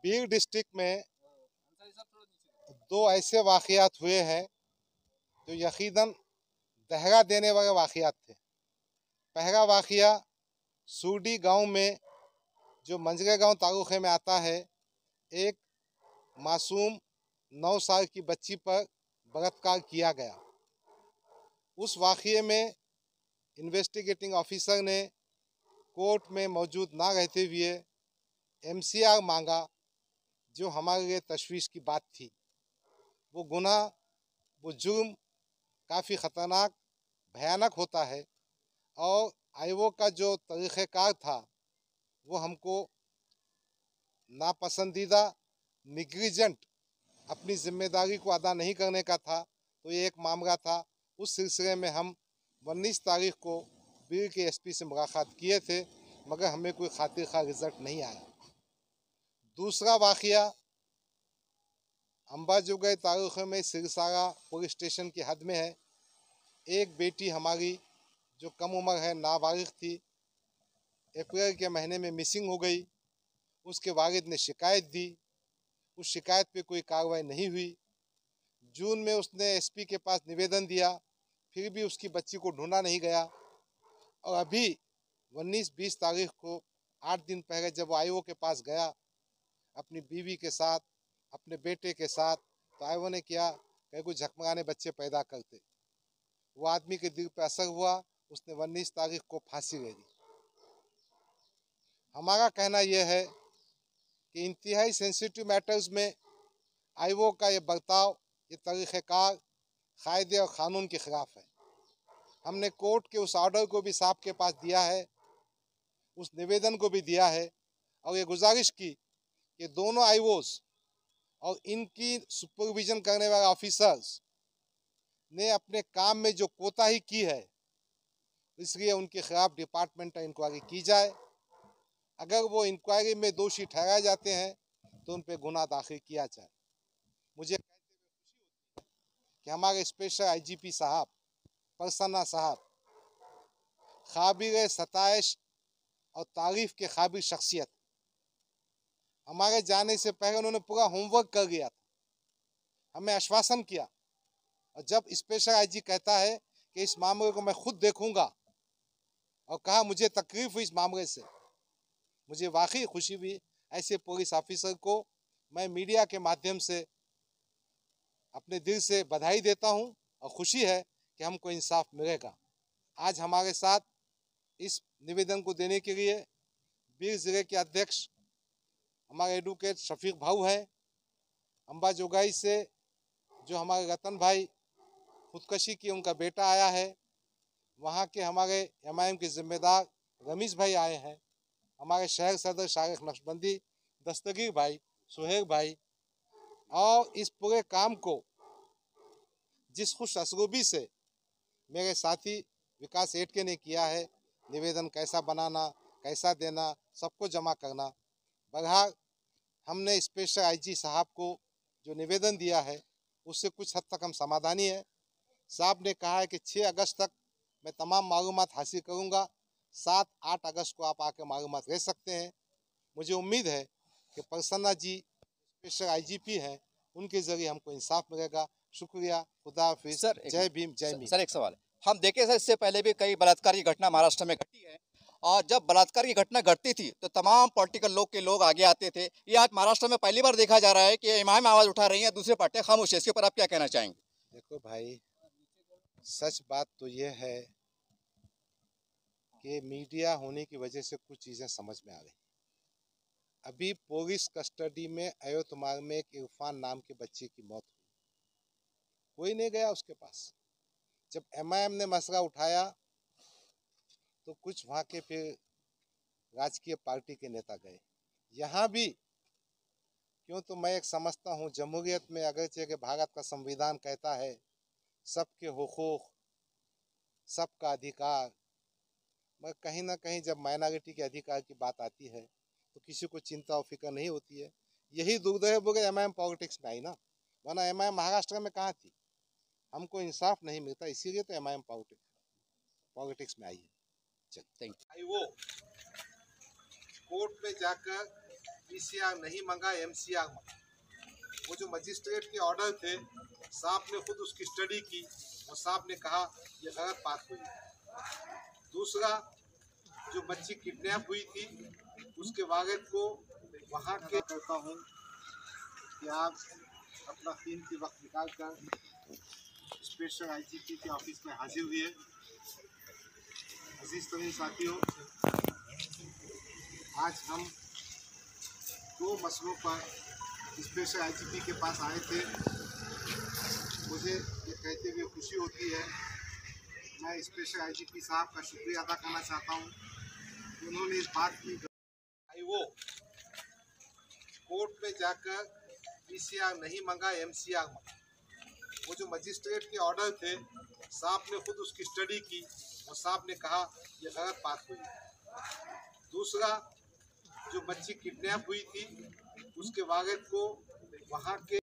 Beed district में दो ऐसे वाक़यात हुए हैं जो यकीनन दहरा देने वाले वाक़यात थे। पहला वाक़या सूडी गांव में, जो मंजरे गांव तालुक़े में आता है, एक मासूम 9 साल की बच्ची पर बलात्कार किया गया। उस वाक़ये में इन्वेस्टिगेटिंग ऑफिसर ने कोर्ट में मौजूद ना रहते हुए MCR मांगा, जो हमारे लिए तशवीश की बात थी। वो गुनाह, वो जुर्म काफ़ी ख़तरनाक, भयानक होता है और आयोग का जो तरीक़ेकार था वो हमको नापसंदीदा, निग्लिजेंट, अपनी ज़िम्मेदारी को अदा नहीं करने का था। तो ये एक मामला था। उस सिलसिले में हम 19 तारीख को बीड के SP से मुलाकात किए थे, मगर हमें कोई खातिर खा रिज़ल्ट नहीं आया। दूसरा वाक़या अंबाजोगाई तालुक़े में सिरसारा पुलिस स्टेशन की हद में है। एक बेटी हमारी जो कम उम्र है, नाबालिग थी, अप्रैल के महीने में मिसिंग हो गई। उसके वालिद ने शिकायत दी। उस शिकायत पे कोई कार्रवाई नहीं हुई। जून में उसने SP के पास निवेदन दिया, फिर भी उसकी बच्ची को ढूंढा नहीं गया। और अभी 19-20 तारीख को, 8 दिन पहले, जब वो आईओ के पास गया अपनी बीवी के साथ, अपने बेटे के साथ, तो आईओ ने किया कहीं कोई झकमगाने बच्चे पैदा करते। वो आदमी के दिल पर असर हुआ, उसने 19 तारीख को फांसी ले ली। हमारा कहना यह है कि इंतहाई सेंसिटिव मैटर्स में आईओ का ये बर्ताव, ये तरीक़ेकार कायदे और क़ानून के ख़िलाफ़ है। हमने कोर्ट के उस ऑर्डर को भी साहब के पास दिया है, उस निवेदन को भी दिया है और ये गुजारिश की कि दोनों आईओज़ और इनकी सुपरविज़न करने वाले ऑफिसर्स ने अपने काम में जो कोताही की है, इसलिए उनके खिलाफ डिपार्टमेंटल इंक्वायरी की जाए। अगर वो इंक्वायरी में दोषी ठहराए जाते हैं तो उन पर गुनाह दाखिल किया जाए। मुझे कि हमारे स्पेशल IGP साहब, प्रसन्ना साहब, काबिल सताइश और तारीफ़ के काबिल शख्सियत, हमारे जाने से पहले उन्होंने पूरा होमवर्क कर लिया था, हमें आश्वासन किया। और जब स्पेशल IG कहता है कि इस मामले को मैं खुद देखूंगा, और कहा मुझे तकलीफ हुई इस मामले से, मुझे वाकई खुशी हुई। ऐसे पुलिस ऑफिसर को मैं मीडिया के माध्यम से अपने दिल से बधाई देता हूं और खुशी है कि हमको इंसाफ मिलेगा। आज हमारे साथ इस निवेदन को देने के लिए बीड ज़िले के अध्यक्ष हमारे एडवोकेट शफीक भाऊ हैं। अंबाजोगाई से जो हमारे रतन भाई खुदकशी की, उनका बेटा आया है। वहाँ के हमारे MIM के जिम्मेदार रमीश भाई आए हैं। हमारे शहर सदर शारिक नक्शबंदी दस्तगीर भाई, सुहेल भाई, और इस पूरे काम को जिस खुश असलूबी से मेरे साथी विकास एटके ने किया है, निवेदन कैसा बनाना, कैसा देना, सबको जमा करना, बहरहाल हमने स्पेशल IG साहब को जो निवेदन दिया है उससे कुछ हद तक हम समाधानी है। साहब ने कहा है कि 6 अगस्त तक मैं तमाम मालूमात हासिल करूंगा। 7-8 अगस्त को आप आकर मालूमात ले सकते हैं। मुझे उम्मीद है कि प्रसन्ना जी स्पेशल IGP हैं, उनके ज़रिए हमको इंसाफ मिलेगा। शुक्रिया, खुदा हाफिज़, जय भीम, जय भीम। सर, एक सवाल है। हम देखे सर, इससे पहले भी कई बलात्कार की घटना महाराष्ट्र में घटी है, और जब बलात्कार की घटना घटती थी तो तमाम पॉलिटिकल लोग आगे आते थे। ये आज महाराष्ट्र में पहली बार देखा जा रहा है कि इमाम आवाज़ उठा रही है, दूसरे पार्टियां खामोश है। इसके ऊपर आप क्या कहना चाहेंगे? देखो भाई, सच बात तो ये है कि मीडिया होने की वजह से कुछ चीज़ें समझ में आ रही। अभी पुलिस कस्टडी में अयोध्या में एक इरफान नाम के बच्चे की मौत हुई, कोई नहीं गया उसके पास। जब MIM ने मसला उठाया तो कुछ वहाँ के फिर राजकीय पार्टी के नेता गए। यहाँ भी क्यों, तो मैं एक समझता हूँ, जमहूरियत में अगरचे कि भारत का संविधान कहता है सबके हुकूक, सबका अधिकार, मगर कहीं ना कहीं जब माइनॉरिटी के अधिकार की बात आती है तो किसी को चिंता और फिक्र नहीं होती है। यही दुर्दैव बगैर MIM पॉलिटिक्स में आई ना, वरना MIM महाराष्ट्र में कहाँ थी। हमको इंसाफ नहीं मिलता, इसीलिए तो MIM पॉलिटिक्स में आई है। Thank you. कोर्ट में जाकर पीसीआर नहीं मंगा, एमसीआर मंगा। वो जो मजिस्ट्रेट के ऑर्डर थे, साहब ने खुद उसकी स्टडी की और साहब ने कहा ये गलत बात हुई। दूसरा, जो बच्ची किडनैप हुई थी उसके वालिद को वहाँ के करता हूँ कि आप अपना कीमती वक्त निकाल कर स्पेशल आईजीपी के ऑफिस में हाजिर हुए। अजीज तरीन साथियों, आज हम दो मसलों पर स्पेशल आईजीपी के पास आए थे। मुझे ये कहते हुए खुशी होती है, मैं स्पेशल आईजीपी साहब का शुक्रिया अदा करना चाहता हूँ कि उन्होंने इस बात की वो कोर्ट में जाकर पीसीआर नहीं मंगा, एमसीआर मंगा। वो जो मजिस्ट्रेट के ऑर्डर थे, साहब ने खुद उसकी स्टडी की और साहब ने कहा ये गलत बात हुई। दूसरा, जो बच्ची किडनैप हुई थी उसके वालिद को वहाँ के